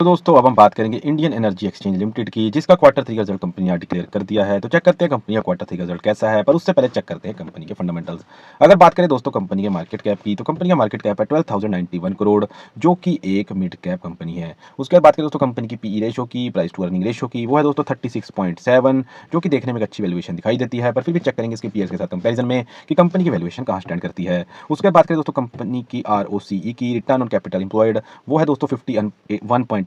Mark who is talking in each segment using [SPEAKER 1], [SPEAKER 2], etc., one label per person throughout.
[SPEAKER 1] तो दोस्तों अब हम बात करेंगे इंडियन एनर्जी एक्सचेंज लिमिटेड की, जिसका क्वार्टर थ्री का रिजल्ट कंपनी ने डिक्लेयर कर दिया है। तो चेक करते हैं कंपनी का क्वार्टर थ्री का रिजल्ट कैसा है, पर उससे पहले चेक करते हैं कंपनी के फंडामेंटल्स। अगर बात करें दोस्तों कंपनी के मार्केट कैप की, तो कंपनी का मार्केट कैप है 12,091 करोड़, जो कि एक मिड कैप कंपनी है। उसके बाद बात करें दोस्तों कंपनी की पीई रेशो की, प्राइस टू अर्निंग रेशो की, वो है दोस्तों 36.7, जो कि देखने में एक अच्छी वैल्यूएशन दिखाई देती है। पर फिर भी चेक करेंगे इसके पीएस के साथ कंपेरिजन में कि कंपनी की वैल्यूएशन कहाँ स्टैंड करती है। उसके बाद बात करें दोस्तों कंपनी की आरओसीई की, रिटर्न ऑन कैपिटल एम्प्लॉयड, वो है दोस्तों 51.8%,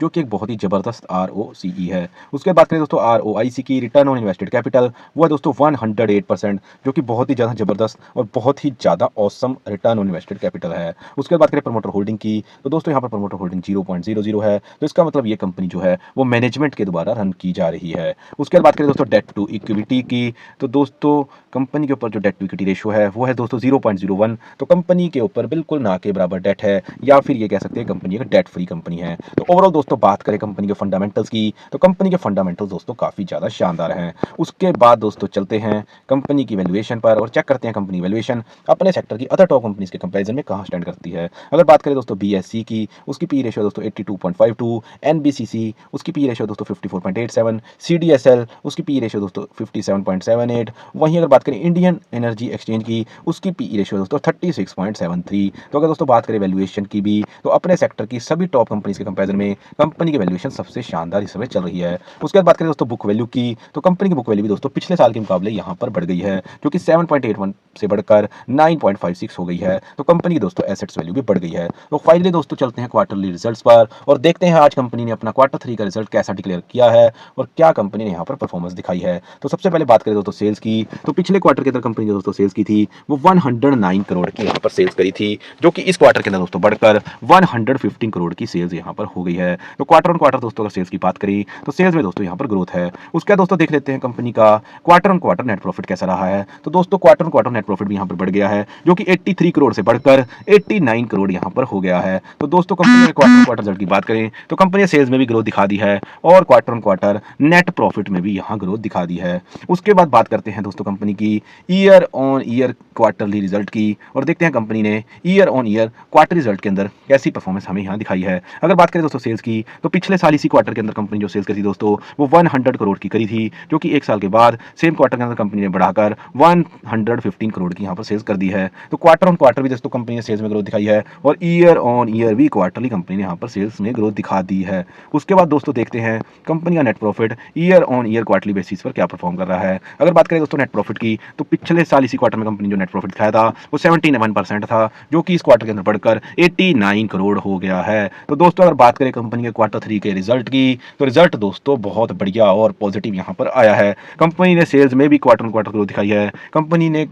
[SPEAKER 1] जो कि एक बहुत ही जबरदस्त आरओसीई है। उसके बाद करें दोस्तों आरओआईसी की, रिटर्न ऑन इन्वेस्टेड कैपिटल, वो है दोस्तों 108%, जो कि बहुत ही ज़्यादा जबरदस्त और बहुत ही ज़्यादा awesome return on invested capital है। उसके बाद करें प्रमोटर होल्डिंग की, तो दोस्तों यहाँ पर प्रमोटर होल्डिंग 0.00 है। तो इसका मतलब ये कंपनी जो है वो मैनेजमेंट के द्वारा रन की जा रही है। उसके बाद बात करें दोस्तों डेट टू इक्विटी की, तो दोस्तों कंपनी के ऊपर जो डेट टू इक्विटी रेशो है वो है दोस्तों 0.01। तो कंपनी के ऊपर बिल्कुल ना के बराबर डेट है, या फिर ये कह सकते हैं कंपनी एक डेट फ्री कंपनी है। तो ओवरऑल दोस्तों बात करें कंपनी के फंडामेंटल्स की, तो कंपनी के फंडामेंटल्स दोस्तों काफ़ी ज़्यादा शानदार हैं। उसके बाद दोस्तों चलते हैं कंपनी की वैल्यूएशन पर और चेक करते हैं कंपनी वैल्यूएशन अपने सेक्टर की अदर टॉप कंपनीज के कंपैरिजन में कहाँ स्टैंड करती है। अगर बात करें दोस्तों बीएससी की, उसकी पी रेशियो दोस्तों 82.52, एनबीसीसी उसकी पी रेशियो दोस्तों 54.87, सीडीएसएल उसकी पी रेशियो दोस्तों 57.78। वहीं अगर बात करें इंडियन एनर्जी एक्सचेंज की, उसकी पी रेशियो दोस्तों 36.73। तो अगर दोस्तों बात करें वैल्यूएशन की भी, तो अपने सेक्टर की सभी टॉप कंपनीज के कंपैरिजन में कंपनी की वैल्यूएशन सबसे शानदार इस समय चल रही है। उसके बाद बात करें दोस्तों बुक वैल्यू की, तो कंपनी की बुक वैल्यू भी दोस्तों पिछले साल के मुकाबले यहाँ पर बढ़ गई है, जो कि 7.81 से बढ़कर 9.56 हो गई है। तो कंपनी की दोस्तों एसेट्स वैल्यू भी बढ़ गई है। तो फाइनली दोस्तों चलते हैं क्वार्टरली रिजल्ट्स पर और देखते हैं आज कंपनी ने अपना क्वार्टर थ्री का रिजल्ट कैसा डिक्लेयर किया है और क्या कंपनी ने यहाँ पर परफॉर्मेंस दिखाई है। तो सबसे पहले बात करें दोस्तों सेल्स की, तो पिछले क्वार्टर के अंदर कंपनी जो दोस्तों सेल्स की थी वो 109 करोड़ की यहाँ पर सेल्स करी थी, जो कि इस क्वार्टर के अंदर दोस्तों बढ़कर 115 करोड़ की सेल्स यहाँ पर हो गई है। तो क्वार्टर ऑन क्वार्टर दोस्तों अगर सेल्स की बात करें तो सेल्स में दोस्तों यहाँ पर ग्रोथ है। उसके बाद दोस्तों देख लेते हैं कंपनी का quarter on quarter net profit कैसा रहा है। तो दोस्तों quarter on quarter net profit भी यहाँ पर बढ़ गया है, जो कि 83 करोड़ से बढ़कर 89 करोड़ यहाँ पर हो गया है। तो दोस्तों कंपनी के क्वार्टर ऑन क्वार्टर रिजल्ट की बात करें तो कंपनी ने सेल्स में भी ग्रोथ दिखा दी है और quarter on quarter net profit में भी यहाँ ग्रोथ दिखा दी है। उसके बाद बात करते हैं दोस्तों कंपनी की year on year quarterly result की और देखते हैं कंपनी ने year on year quarter result के अंदर कैसी परफॉर्मेंस हमें यहाँ दिखाई है। अगर बात करें दोस्तों सेल्स की, तो पिछले साल इसी क्वार्टर के अंदर कंपनी जो सेल्स करी थी दोस्तों वो 100 करोड़ की करी थी, जो कि एक साल के बाद सेम क्वार्टर के अंदर कंपनी ने बढ़ाकर 115 करोड़ की यहाँ पर सेल्स कर दी है। तो क्वार्टर ऑन क्वार्टर भी दोस्तों कंपनी ने सेल्स में ग्रोथ दिखाई है और ईयर ऑन ईयर भी क्वार्टरली कंपनी ने यहाँ पर सेल्स में ग्रोथ दिखा दी है। उसके बाद दोस्तों देखते हैं कंपनी का net profit year on year quarterly basis पर क्या परफॉर्म कर रहा है। अगर बात करें दोस्तों नेट प्रॉफिट की, तो पिछले साल इसी क्वार्टर में कंपनी जो नेट प्रॉफिट दिखाया था वो 71% था, जो कि इस क्वार्टर के अंदर बढ़कर 89 करोड़ हो गया है। तो दोस्तों अगर बात करें कंपनी के क्वार्टर थ्री के रिजल्ट की, तो रिजल्ट दोस्तों बहुत बढ़िया और पॉजिटिव यहाँ पर आया है। कंपनी ने सेल्स में भी क्वार्टर ऑन क्वार्टर ग्रोथ दिखाई है, कंपनी ने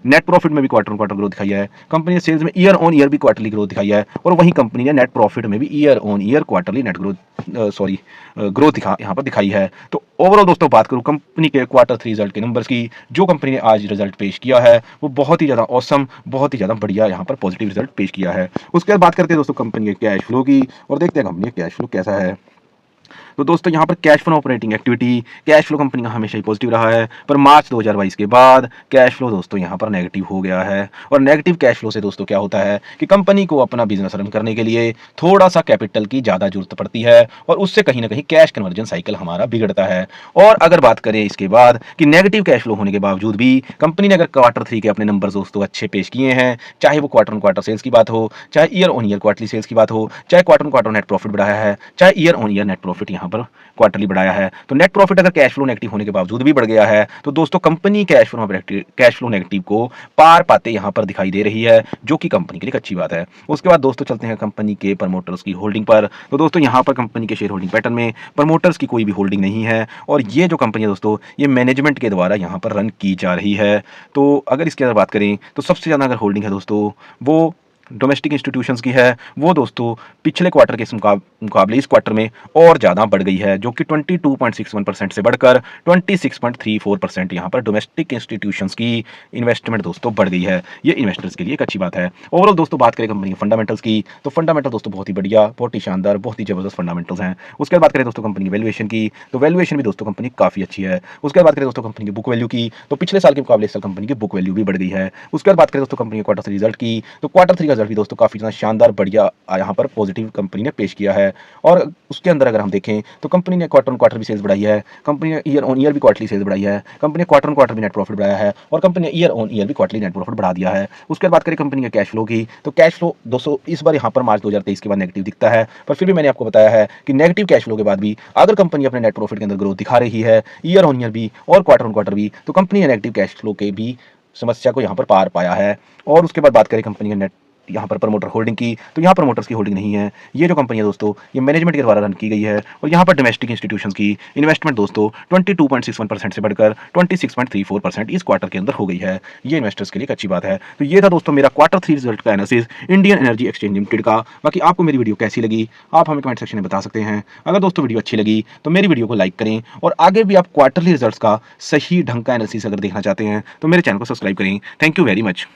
[SPEAKER 1] नेट प्रॉफिट में भी क्वार्टर ऑन क्वार्टर ग्रोथ दिखाई है, कंपनी ने सेल्स में ईयर ऑन ईयर भी क्वार्टरली ग्रोथ दिखाई है और वहीं कंपनी ने नेट प्रॉफिट में भी year on year quarterly net growth यहाँ पर दिखाई है। तो ओवरऑल दोस्तों बात करूं कंपनी के क्वार्टर थ्री रिजल्ट के नंबर्स की, जो कंपनी ने आज रिजल्ट पेश किया है वो बहुत ही ज़्यादा ऑसम, बहुत ही ज़्यादा बढ़िया यहाँ पर पॉजिटिव रिजल्ट पेश किया है। उसके बाद बात करते हैं दोस्तों कंपनी के कैश फ्लो की और देखते हैं कंपनी का कैश फ्लो कैसा है। तो दोस्तों यहाँ पर cash flow operating activity, cash flow company का हमेशा ही पॉजिटिव रहा है, पर मार्च 2022 के बाद कैश फ्लो दोस्तों यहाँ पर नेगेटिव हो गया है। और नेगेटिव कैश फ्लो से दोस्तों क्या होता है कि कंपनी को अपना बिजनेस रन करने के लिए थोड़ा सा कैपिटल की ज़्यादा जरूरत पड़ती है और उससे कहीं ना कहीं कैश कन्वर्जन साइकिल हमारा बिगड़ता है। और अगर बात करें इसके बाद कि नेगेटिव कैश फ्लो होने के बावजूद भी कंपनी ने अगर क्वार्टर थ्री के अपने नंबर दोस्तों अच्छे पेश किए हैं, चाहे वो क्वार्टर ऑन क्वार्टर सेल्स की बात हो, चाहे year on year quarterly sales की बात हो, चाहे quarter on quarter net profit बढ़ाया है, चाहे year on year net profit यहाँ पर क्वार्टरली बढ़ाया है, तो नेट प्रॉफिट अगर कैश फ्लो नेगेटिव होने के बावजूद भी बढ़ गया है, तो दोस्तों कंपनी कैश फ्लो नेगेटिव को पार पाते यहाँ पर दिखाई दे रही है, जो कि कंपनी के लिए अच्छी बात है। उसके बाद दोस्तों चलते हैं कंपनी के प्रमोटर्स की होल्डिंग पर। तो दोस्तों यहाँ पर कंपनी के शेयर होल्डिंग पैटर्न में प्रमोटर्स की कोई भी होल्डिंग नहीं है और ये जो कंपनी है दोस्तों ये मैनेजमेंट के द्वारा यहाँ पर रन की जा रही है। तो अगर इसके अंदर बात करें तो सबसे ज़्यादा अगर होल्डिंग है दोस्तों वो डोमेस्टिक इंस्टीट्यूशंस की है, वो दोस्तों पिछले क्वार्टर के मुकाबले इस क्वार्टर में और ज़्यादा बढ़ गई है, जो कि 22.61% से बढ़कर 26.34% यहाँ पर डोमेस्टिक इंस्टीट्यूशंस की इन्वेस्टमेंट दोस्तों बढ़ गई है। ये इन्वेस्टर्स के लिए एक अच्छी बात है। ओवरऑल दोस्तों बात करें कंपनी के फंडामेंटल्स की, तो फंडामेंटल दोस्तों बहुत ही बढ़िया, बहुत ही शानदार, बहुत ही जबरदस्त फंडामेंटल्स हैं। उसके बाद बात करें दोस्तों कंपनी की वैल्यूएशन की, तो वैल्यूएशन भी दोस्तों कंपनी काफ़ी अच्छी है। उसके बाद बात करें दोस्तों कंपनी की बुक वैल्यू की, तो पिछले साल के मुकाबले इस साल कंपनी की बुक वैल्यू भी बढ़ गई है। उसके बाद बात करें दोस्तों कंपनी के क्वार्टर थ्री रिजल्ट की, तो क्वार्टर थ्री का रिजल्ट भी दोस्तों काफ़ी ज़्यादा शानदार बढ़िया यहाँ पर पॉजिटिव कंपनी ने पेश किया है। और उसके अंदर अगर हम देखें तो कंपनी ने क्वार्टर ऑन क्वार्टर भी सेल्स बढ़ाई है, कंपनी ने ईयर ऑन ईयर भी क्वार्टरली सेल्स बढ़ाई है, कंपनी ने क्वार्टर ऑन क्वार्टर भी नेट प्रॉफिट बढ़ाया है और कंपनी ने ईयर ऑन ईयर भी क्वार्टरली नेट प्रॉफिट बढ़ा दिया है। उसके बाद बात करें कंपनी के कैश फ्लो की, तो कैश फ्लो दोस्तों इस बार यहाँ पर मार्च 2023 के बाद नेगेटिव दिखता है, पर फिर भी मैंने आपको बताया है कि नेगेटिव कैश फ्लो के बाद भी अगर कंपनी अपने नेट प्रॉफिट के अंदर ग्रोथ दिखा रही है ईयर ऑन ईयर भी और क्वार्टर ऑन क्वार्टर भी, तो कंपनी ने नेगेटिव कैश फ्लो के भी समस्या को यहाँ पर पार पाया है। और उसके बाद बात करें कंपनी के नेट यहाँ पर प्रमोटर होल्डिंग की, तो यहाँ प्रमोटर्स की होल्डिंग नहीं है। ये जो कंपनी है दोस्तों ये मैनेजमेंट के द्वारा रन की गई है और यहाँ पर डोमेस्टिक इंस्टीट्यूशंस की इन्वेस्टमेंट दोस्तों 22.61% से बढ़कर 26.34% इस क्वार्टर के अंदर हो गई है। ये इन्वेस्टर्स के लिए एक अच्छी बात है। तो ये था दोस्तों मेरा क्वार्टर 3 रिजल्ट का analysis Indian energy exchange limited का। बाकी आपको मेरी वीडियो कैसी लगी आप हमें कमेंट सेक्शन में बता सकते हैं। अगर दोस्तों वीडियो अच्छी लगी तो मेरी वीडियो को लाइक करें और आगे भी आप क्वार्टरली रिजल्ट्स का सही ढंग का एनालिसिस अगर देखना चाहते हैं तो मेरे चैनल को सब्सक्राइब करें। Thank you very much.